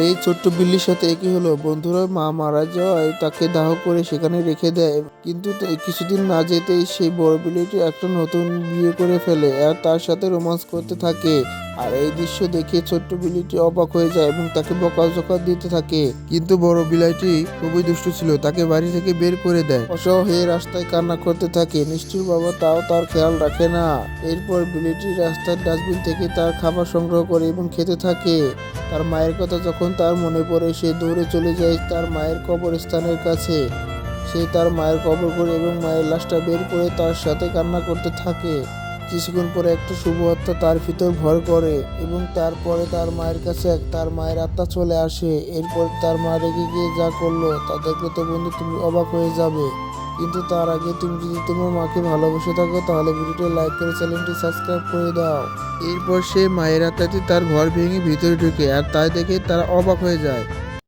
এই ছোট্ট বিল্লির সাথে একই হলো। বন্ধুরা মা মারা যাওয়ায় তাকে দাহ করে সেখানে রেখে দেয়, কিন্তু কিছুদিন না যেতেই সেই বড় বিল্লিটি একটা নতুন বিয়ে করে ফেলে আর তার সাথে রোমান্স করতে থাকে। আর এই দৃশ্য দেখে ছোট্ট বিল্লিটি অবাক হয়ে যায় এবং তাকে বকাঝকা দিতে থাকে। কিন্তু বড় বিড়ালটি খুবই দুষ্টু ছিল, তাকে বাড়ি থেকে বের করে দেয়। অসহায় হয়ে রাস্তায় কান্না করতে থাকে। নিষ্ঠুর বাবা তাও তার খেয়াল রাখে না। এরপর বিলিটি রাস্তার ডাস্টবিন থেকে তার খাবার সংগ্রহ করে এবং খেতে থাকে। তার মায়ের কথা যখন তার মনে পড়ে, সে দৌড়ে চলে যায় তার মায়ের কবরস্থানের কাছে। সে তার মায়ের কবর করে এবং মায়ের লাশটা বের করে তার সাথে কান্না করতে থাকে। কিছুক্ষণ পরে একটা শুভ আত্মা তার ভিতর ভর করে এবং তারপরে তার মায়ের কাছে তার মায়ের আত্মা চলে আসে। এরপর তার মা রেগে গিয়ে যা করলো তা দেখলে তো বন্ধু তুমি অবাক হয়ে যাবে। কিন্তু তার আগে তুমি যদি তোমার মাকে ভালোবেসে থাকো তাহলে ভিডিওটি লাইক করে চ্যানেলটি সাবস্ক্রাইব করে দাও। এরপর সে মায়ের আত্মাটি তার ঘর ভেঙে ভিতরে ঢুকে আর তাই দেখে তারা অবাক হয়ে যায়।